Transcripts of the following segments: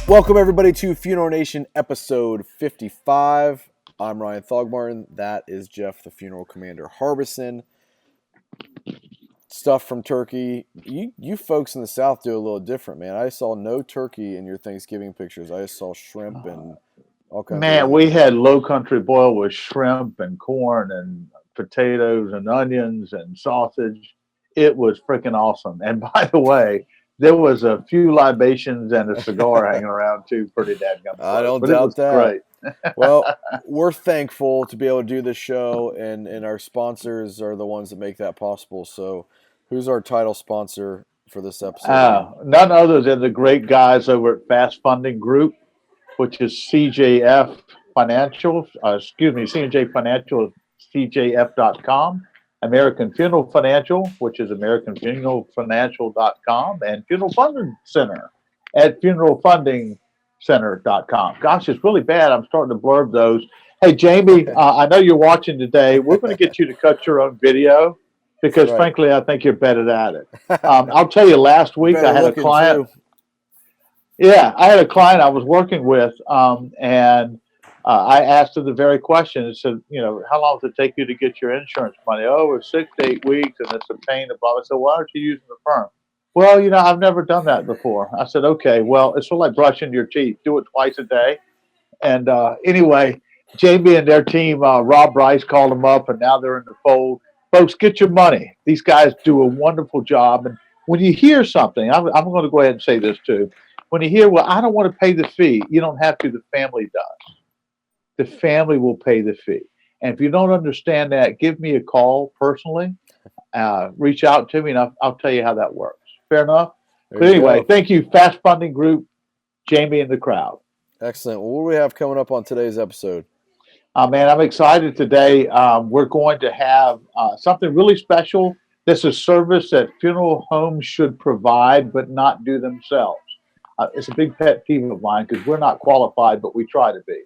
Welcome, everybody, to Funeral Nation episode 55. I'm Ryan Thogmartin. That is Jeff, the Funeral Commander Harbison. Stuff from turkey. You folks in the South do a little different, man. I saw no turkey in your Thanksgiving pictures. I just saw shrimp and all kinds of Man, we had low country boil with shrimp and corn and potatoes and onions and sausage. It was freaking awesome. And by the way, there was a few libations and a cigar hanging around too, pretty dadgum. I don't but doubt it was that. Great. Well, we're thankful to be able to do this show, and our sponsors are the ones that make that possible. So, who's our title sponsor for this episode? None other than the great guys over at Fast Funding Group, which is CJF Financial, CJ Financial, CJF.com, American Funeral Financial, which is AmericanFuneralFinancial.com, and Funeral Funding Center at FuneralFundingCenter.com. Gosh, it's really bad. I'm starting to blurb those. Hey, Jamie, I know you're watching today. We're going to get you to cut your own video because, frankly, I think you're better at it. I'll tell you, last week I had a client. Yeah, I had a client I was working with, and I asked her the very question. I said, how long does it take you to get your insurance money? Oh, it's 6 to 8 weeks, and it's a pain in the butt. I said, why aren't you using the firm? Well, I've never done that before. I said, okay, well, it's sort of like brushing your teeth. Do it twice a day. And anyway, Jamie and their team, Rob Rice called them up, and now they're in the fold. Folks, get your money. These guys do a wonderful job. And when you hear something, I'm going to go ahead and say this too. When you hear, well, I don't want to pay the fee, you don't have to. The family does. The family will pay the fee. And if you don't understand that, give me a call personally. Reach out to me, and I'll tell you how that works. Fair enough? But anyway, thank you, Fast Funding Group, Jamie and the crowd. Excellent. Well, what do we have coming up on today's episode? Man, I'm excited today. We're going to have something really special. This is service that funeral homes should provide but not do themselves. It's a big pet peeve of mine because we're not qualified, but we try to be.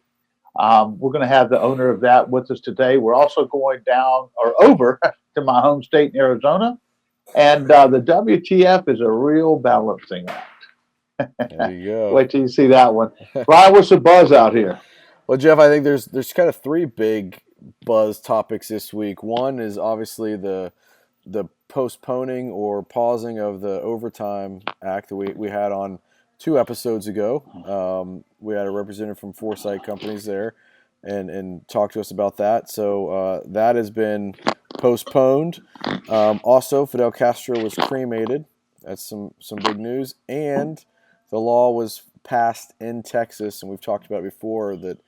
We're going to have the owner of that with us today. We're also going down or over to my home state in Arizona. And the WTF is a real balancing act. There you go. Wait till you see that one. Ryan, what's the buzz out here? Well, Jeff, I think there's kind of three big buzz topics this week. One is obviously the postponing or pausing of the overtime act that we had on 2 episodes ago. We had a representative from Foresight Companies there and talked to us about that. So that has been postponed. Also, Fidel Castro was cremated. That's some big news. And the law was passed in Texas, and we've talked about before that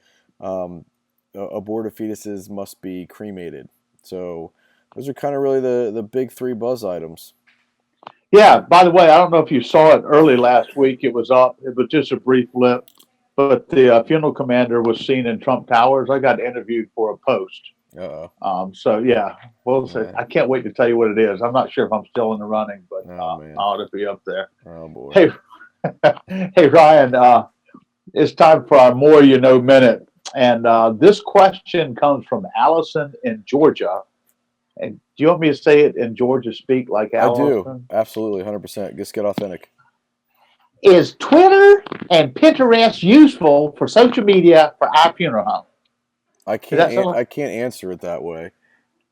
aborted fetuses must be cremated. So those are kind of really the big 3 buzz items. Yeah, by the way, I don't know if you saw it early last week. It was up. It was just a brief blip. But the funeral commander was seen in Trump Towers. I got interviewed for a post. Uh-oh. So, yeah, I can't wait to tell you what it is. I'm not sure if I'm still in the running, but I ought to be up there. Oh, boy. Hey, Ryan, it's time for our More You Know Minute. And this question comes from Allison in Georgia. And do you want me to say it in Georgia speak like Allison? I do. Absolutely, 100%. Just get authentic. Is Twitter and Pinterest useful for social media for our funeral home? I can't answer it that way,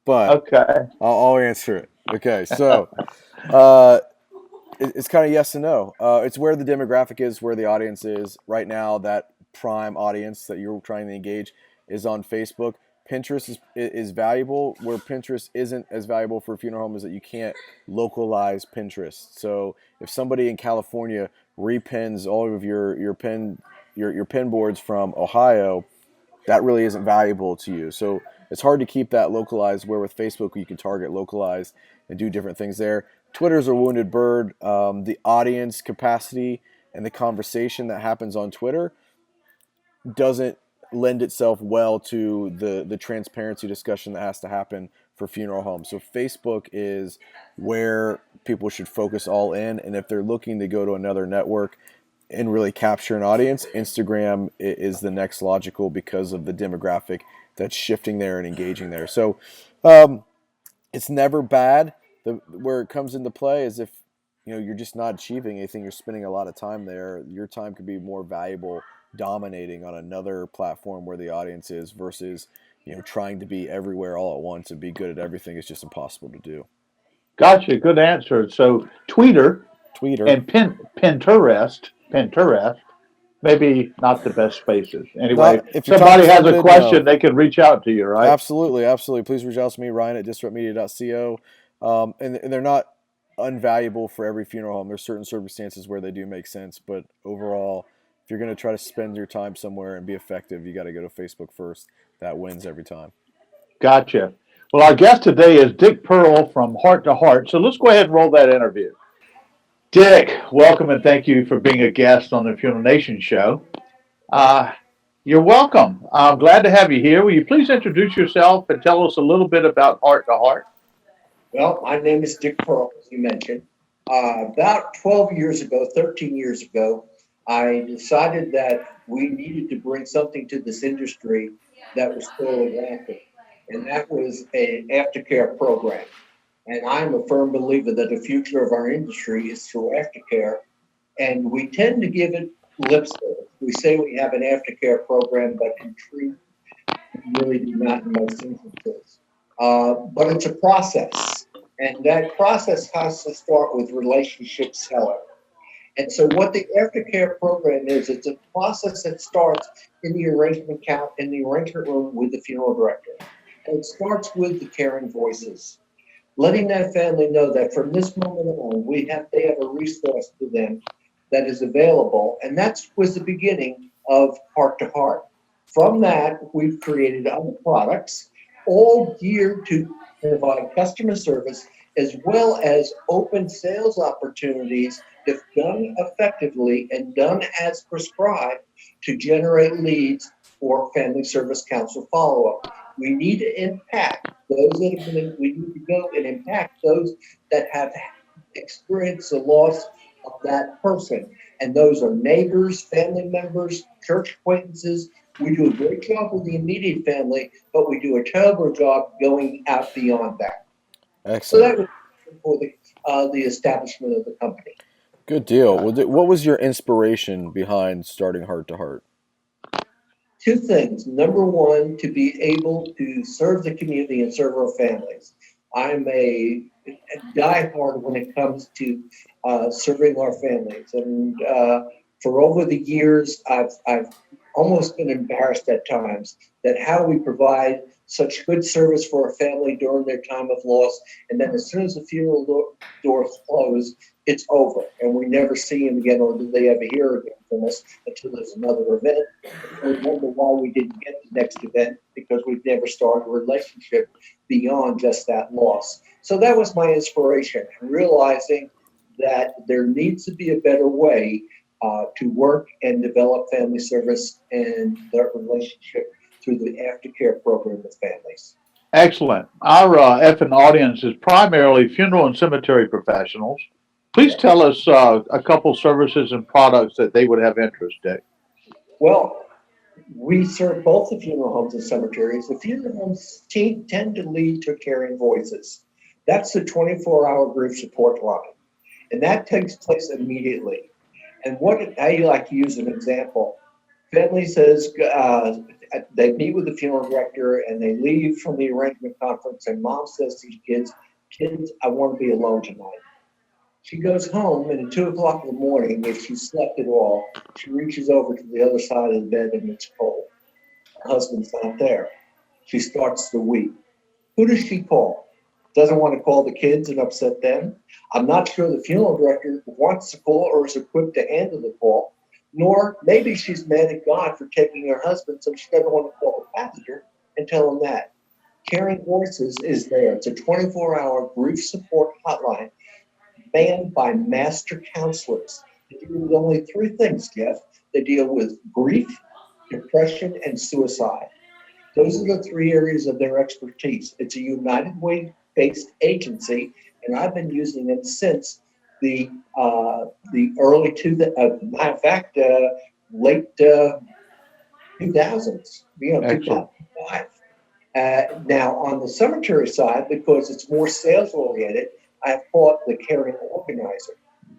but okay, I'll answer it. Okay, so it's kind of yes and no. It's where the demographic is, where the audience is right now. That prime audience that you're trying to engage is on Facebook. Pinterest is valuable. Where Pinterest isn't as valuable for a funeral home is that you can't localize Pinterest. So if somebody in California repins all of your pin boards from Ohio, that really isn't valuable to you. So it's hard to keep that localized, where with Facebook you can target localized and do different things there. Twitter's a wounded bird. The audience capacity and the conversation that happens on Twitter doesn't lend itself well to the transparency discussion that has to happen for funeral homes. So Facebook is where people should focus all in, and if they're looking to go to another network and really capture an audience, Instagram is the next logical because of the demographic that's shifting there and engaging there. So it's never bad. Where it comes into play is if you're just not achieving anything. You're spending a lot of time there. Your time could be more valuable dominating on another platform where the audience is versus trying to be everywhere all at once and be good at everything is just impossible to do. Gotcha. Good answer. So Twitter Tweeter. and Pinterest, maybe not the best spaces. Anyway, Not if your time somebody is has a limited. question, No, they can reach out to you, right? absolutely, absolutely. Please reach out to me, Ryan at disruptmedia.co. And they're not unvaluable for every funeral home. There's certain circumstances where they do make sense, but overall, if you're going to try to spend your time somewhere and be effective, you got to go to Facebook first. That wins every time. Gotcha. Well, our guest today is Dick Pearl from Heart to Heart. So let's go ahead and roll that interview. Dick, welcome and thank you for being a guest on the Funeral Nation show. Uh, you're welcome. I'm glad to have you here. Will you please introduce yourself and tell us a little bit about Heart to Heart? Well, my name is Dick Pearl, as you mentioned. About 12 years ago, 13 years ago, I decided that we needed to bring something to this industry that was still lacking, and that was an aftercare program. And I'm a firm believer that the future of our industry is through aftercare, and we tend to give it lip service. We say we have an aftercare program, but in truth, we really do not in most instances. But it's a process, and that process has to start with relationship selling. And so, what the aftercare program is, it's a process that starts in the arrangement count in the arrangement room with the funeral director. And it starts with the caring voices, letting that family know that from this moment on, they have a resource to them that is available, and that was the beginning of Heart to Heart. From that, we've created other products, all geared to provide customer service as well as open sales opportunities, if done effectively and done as prescribed, to generate leads for family service council follow-up. We need to impact those that have been, we need to go and impact those that have experienced the loss of that person. And those are neighbors, family members, church acquaintances. We do a great job with the immediate family, but we do a terrible job going out beyond that. So Excellent. that was for the establishment of the company. Good deal. What was your inspiration behind starting Heart to Heart? Two things. Number one, to be able to serve the community and serve our families. I'm a diehard when it comes to serving our families, and for over the years, I've almost been embarrassed at times that how we provide such good service for a family during their time of loss, and then as soon as the funeral doors close, it's over, and we never see them again, or do they ever hear again from us until there's another event. We wonder why we didn't get the next event, because we've never started a relationship beyond just that loss. So that was my inspiration, realizing that there needs to be a better way to work and develop family service and that relationship through the aftercare program with families. Excellent. Our FN audience is primarily funeral and cemetery professionals. Please Yeah. tell us a couple services and products that they would have interest in. Well, we serve both the funeral homes and cemeteries. The funeral homes tend to lead to caring voices. That's the 24-hour grief support line, and that takes place immediately. And I like to use an example. Family says they meet with the funeral director and they leave from the arrangement conference, and mom says to the kids, I want to be alone tonight. She goes home, and at 2 o'clock in the morning, if she slept at all, she reaches over to the other side of the bed and it's cold. Her husband's not there. She starts to weep. Who does she call? Doesn't want to call the kids and upset them. I'm not sure the funeral director wants to call or is equipped to handle the call, nor maybe she's mad at God for taking her husband, so she doesn't want to call the pastor and tell him that. Caring Voices is there. It's a 24-hour grief support hotline manned by master counselors. They deal with only three things, Jeff. They deal with grief, depression, and suicide. Those are the three areas of their expertise. It's a United Way-based agency, and I've been using it since the early matter of fact, late 2000s, Excellent. 2005. Now, on the cemetery side, because it's more sales oriented, I've bought the Caring Organizer.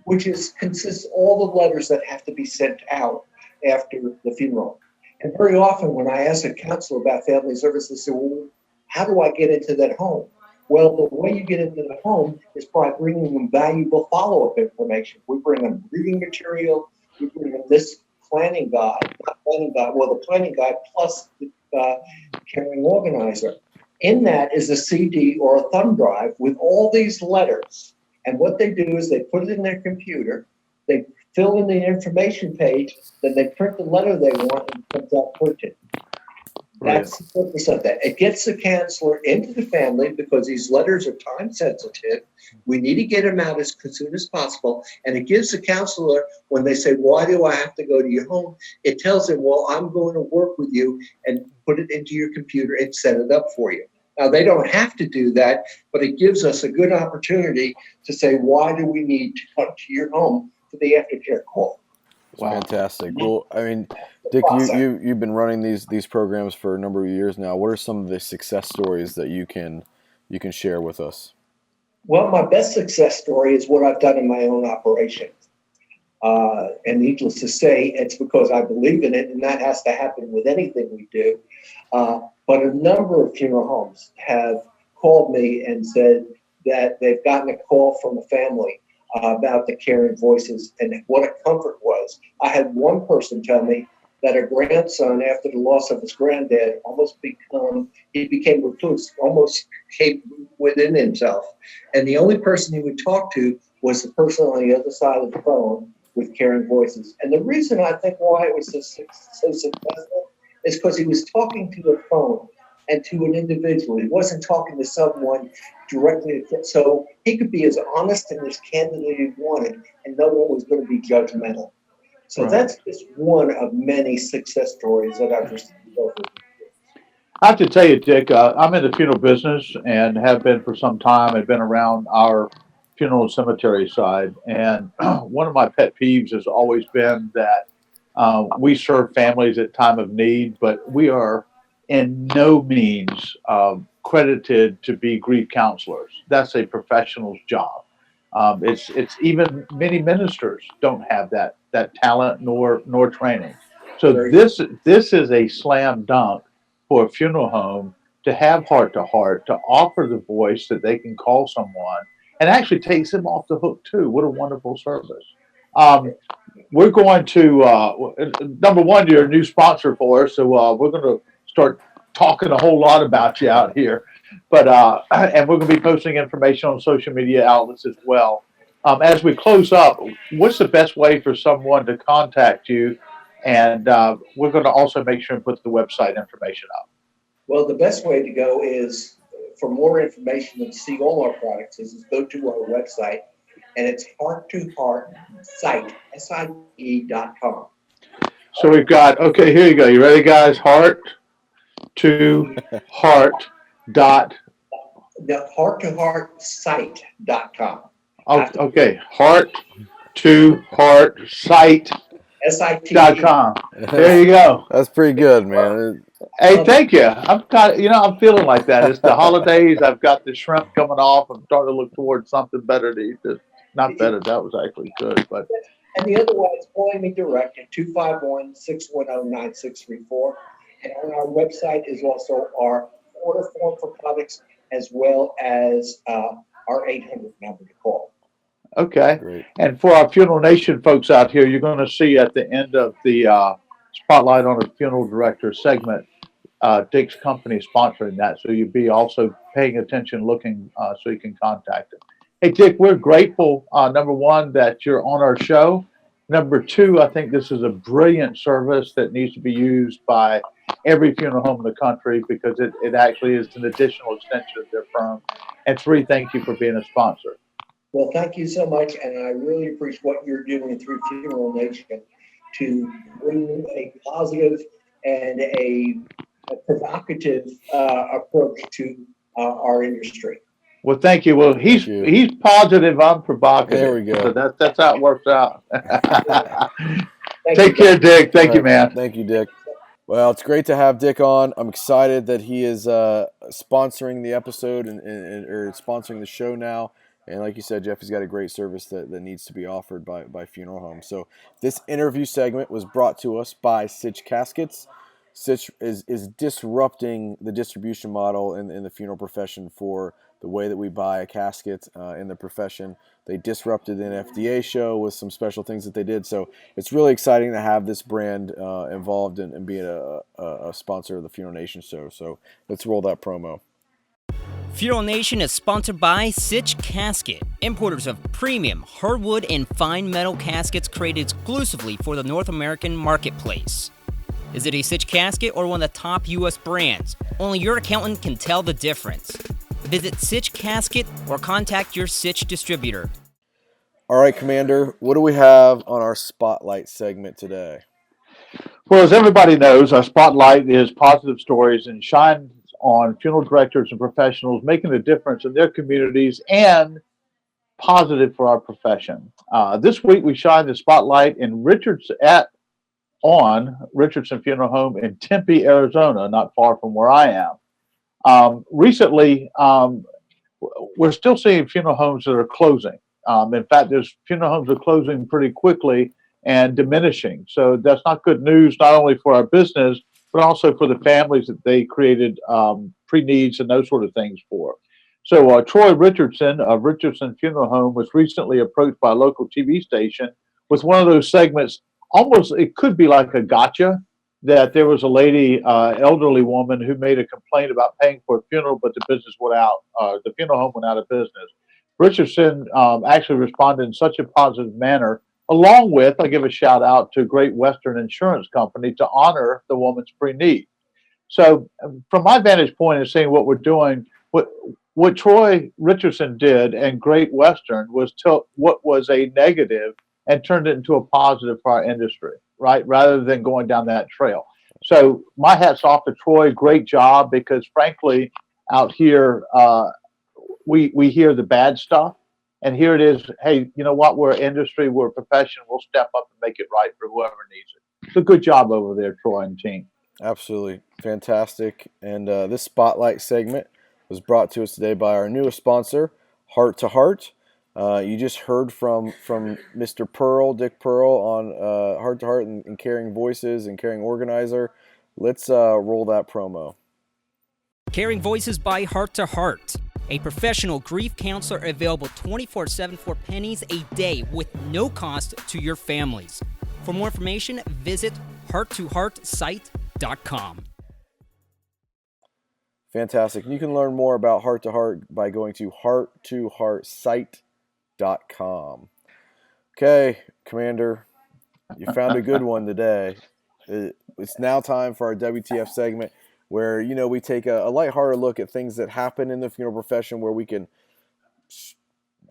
which consists of all the letters that have to be sent out after the funeral. And very often when I ask a counselor about family service, they say, well, how do I get into that home? Well, the way you get into the home is by bringing them valuable follow-up information. We bring them reading material, we bring them this planning guide, the planning guide plus the caring organizer. In that is a CD or a thumb drive with all these letters. And what they do is they put it in their computer, they fill in the information page, then they print the letter they want and it comes out printed. That's the purpose of that. It gets the counselor into the family because these letters are time sensitive. We need to get them out as soon as possible. And it gives the counselor, when they say, why do I have to go to your home? It tells them, well, I'm going to work with you and put it into your computer and set it up for you. Now, they don't have to do that, but it gives us a good opportunity to say, why do we need to come to your home for the aftercare call? Wow. Fantastic. Well, I mean, Dick, you've been running these programs for a number of years now. What are some of the success stories that you can share with us? Well, my best success story is what I've done in my own operation. And needless to say, it's because I believe in it, and that has to happen with anything we do. But a number of funeral homes have called me and said that they've gotten a call from a family about the caring voices and what a comfort was. I had one person tell me that a grandson, after the loss of his granddad, became recluse, almost came within himself. And the only person he would talk to was the person on the other side of the phone with caring voices. And the reason I think why it was so successful is because he was talking to a phone and to an individual. He wasn't talking to someone directly. So he could be as honest and as candid as he wanted, and no one was going to be judgmental. So that's just one of many success stories that I've received over the years. I have to tell you, Dick, I'm in the funeral business and have been for some time. I've been around our funeral and cemetery side. And one of my pet peeves has always been that we serve families at time of need, but we are in no means credited to be grief counselors. That's a professional's job. It's even many ministers don't have that talent nor training. So this is a slam dunk for a funeral home to have heart to heart, to offer the voice that they can call someone, and actually takes them off the hook too. What a wonderful service. We're going to number one, you're a new sponsor for us, so we're going to start talking a whole lot about you out here. But and we're going to be posting information on social media outlets as well. As we close up, what's the best way for someone to contact you? And we're going to also make sure and put the website information up. Well, the best way to go is for more information and see all our products is go to our website, and it's heart2heartsite, SITE.com. So we've got, okay, here you go. You ready, guys? Heart2heart dot. The heart2heartsite.com. Okay, heart2heartsite.com. SITE.com. There you go. That's pretty good, man. Hey, thank you. I'm I'm feeling like that. It's the holidays. I've got the shrimp coming off. I'm starting to look towards something better to eat. Not better. That was actually good, but. And the other one is calling me direct at 251-610-9634. And on our website is also our order form for products as well as our 800 number to call. Okay. Great. And for our Funeral Nation folks out here, you're going to see at the end of the Spotlight on a Funeral Director segment, Dick's company sponsoring that. So you'll be also paying attention, looking so you can contact them. Hey, Dick, we're grateful, number one, that you're on our show. Number two, I think this is a brilliant service that needs to be used by every funeral home in the country because it actually is an additional extension of their firm. And three, thank you for being a sponsor. Well, thank you so much, and I really appreciate what you're doing through Funeral Nation to bring a positive and a provocative approach to our industry. Well, thank you. Well, he's positive. I'm provocative. There we go. So that's how it works out. Take care, Dick. Thank you, man. Thank you, Dick. Well, it's great to have Dick on. I'm excited that he is sponsoring the episode or sponsoring the show now. And like you said, Jeff has got a great service that needs to be offered by funeral homes. So this interview segment was brought to us by Sitch Caskets. Sitch is disrupting the distribution model in the funeral profession for the way that we buy a casket in the profession. They disrupted an FDA show with some special things that they did. So it's really exciting to have this brand involved in being a sponsor of the Funeral Nation show. So let's roll that promo. Funeral Nation is sponsored by Sitch Casket, importers of premium hardwood and fine metal caskets created exclusively for the North American marketplace. Is it a Sitch casket or one of the top U.S. brands? Only your accountant can tell the difference. Visit Sitch Casket or contact your Sitch distributor. All right, Commander, what do we have on our Spotlight segment today? Well, as everybody knows, our Spotlight is positive stories and shines on funeral directors and professionals making a difference in their communities and positive for our profession. This week, we shine the spotlight in on Richardson Funeral Home in Tempe, Arizona, not far from where I am. Recently, we're still seeing funeral homes that are closing. In fact, there's funeral homes that are closing pretty quickly and diminishing. So that's not good news, not only for our business, but also for the families that they created pre-needs and those sort of things for. So Troy Richardson of Richardson Funeral Home was recently approached by a local TV station with one of those segments. Almost, it could be like a gotcha, that there was a lady, elderly woman, who made a complaint about paying for a funeral, but the business went out. The funeral home went out of business. Richardson actually responded in such a positive manner, along with, I give a shout out to Great Western Insurance Company to honor the woman's pre-need. So from my vantage point in seeing what we're doing, what Troy Richardson did and Great Western was took what was a negative and turned it into a positive for our industry, right? Rather than going down that trail. So my hat's off to Troy. Great job, because frankly, out here, we hear the bad stuff. And here it is. Hey, you know what? We're an industry, we're a profession. We'll step up and make it right for whoever needs it. So good job over there, Troy and team. Absolutely. Fantastic. And this Spotlight segment was brought to us today by our newest sponsor, Heart to Heart. You just heard from Mr. Pearl, Dick Pearl, on Heart to Heart and Caring Voices and Caring Organizer. Let's roll that promo. Caring Voices by Heart to Heart. A professional grief counselor available 24/7 for pennies a day with no cost to your families. For more information, visit hearttoheartsite.com. Fantastic. You can learn more about Heart to Heart by going to hearttoheartsite.com. Okay, Commander, you found a good one today. It's now time for our WTF segment, where, you know, we take a lighthearted look at things that happen in the funeral profession, where we can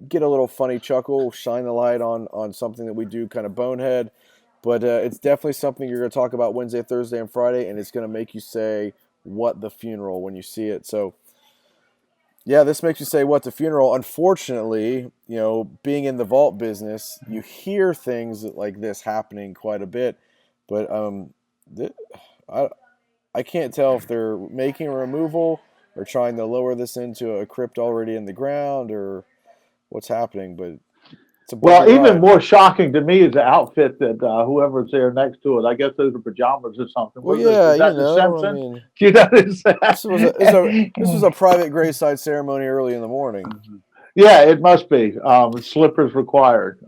get a little funny chuckle, shine the light on something that we do kind of bonehead. But it's definitely something you're going to talk about Wednesday, Thursday, and Friday, and it's going to make you say, what the funeral, when you see it. So, yeah, this makes you say, what the funeral. Unfortunately, you know, being in the vault business, you hear things like this happening quite a bit. But I can't tell if they're making a removal or trying to lower this into a crypt already in the ground or what's happening. But it's a even more shocking to me is the outfit that whoever's there next to it. I guess those are pajamas or something. Well, yeah, is that the Simpson? I mean, you notice that? This was a private graveside ceremony early in the morning. Yeah, it must be. Slippers required.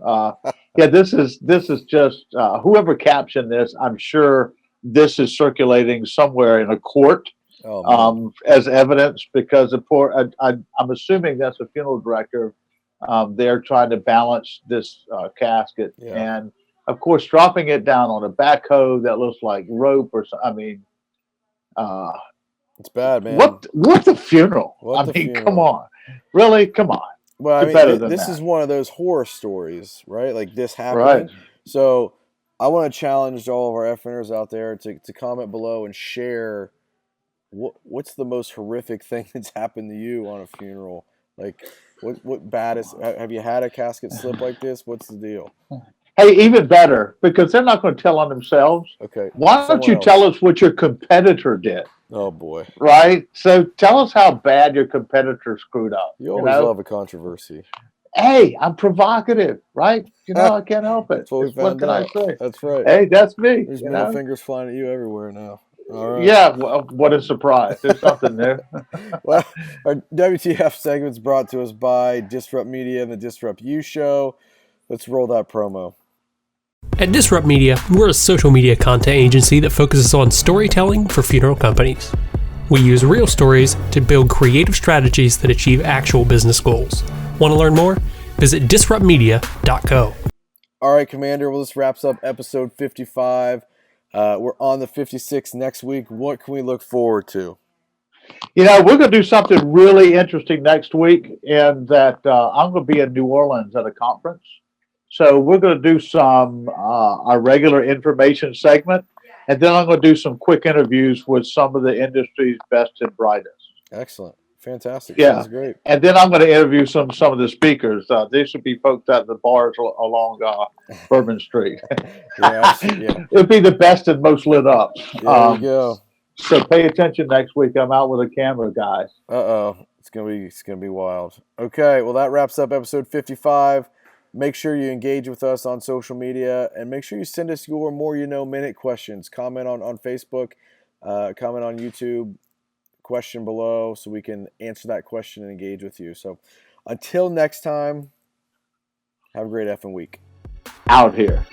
Yeah, this is just whoever captioned this. I'm sure this is circulating somewhere in a court as evidence, because I'm assuming that's a funeral director. They're trying to balance this casket, and of course, dropping it down on a backhoe that looks like rope or something. I mean, it's bad, man. What the funeral? Come on, really? Come on. Well, I mean, this is one of those horror stories, right? Like this happening. Right. So I want to challenge all of our FNers out there to comment below and share what's the most horrific thing that's happened to you on a funeral. Like, what baddest? Have you had a casket slip like this? What's the deal? Hey, even better, because they're not going to tell on themselves. Okay. Why don't you tell us what your competitor did? Oh boy. Right. So tell us how bad your competitor screwed up. You always love a controversy. Hey, I'm provocative, right? I can't help it. That's what we What found can I out. say? That's right. Hey, that's me. There's middle fingers flying at you everywhere now. All right. Yeah, well, what a surprise. There's something there. Well, our WTF segment's brought to us by Disrupt Media and the Disrupt You Show. Let's roll that promo. At Disrupt Media, we're a social media content agency that focuses on storytelling for funeral companies. We use real stories to build creative strategies that achieve actual business goals. Want to learn more? Visit disruptmedia.co. All right, Commander. Well, this wraps up episode 55. We're on the 56 next week. What can we look forward to? We're going to do something really interesting next week, in that I'm going to be in New Orleans at a conference. So we're going to do some our regular information segment, and then I'm going to do some quick interviews with some of the industry's best and brightest. Excellent. Fantastic. Yeah. Sounds great. And then I'm going to interview some of the speakers. These should be folks at the bars along Bourbon Street. Yeah. It'll be the best and most lit up. There you go. So pay attention next week. I'm out with a camera, guys. It's gonna be wild. Okay, well that wraps up episode 55. Make sure you engage with us on social media, and make sure you send us your More You Know Minute questions. Comment on Facebook, comment on YouTube, question below, so we can answer that question and engage with you. So until next time, have a great effing week. Out here.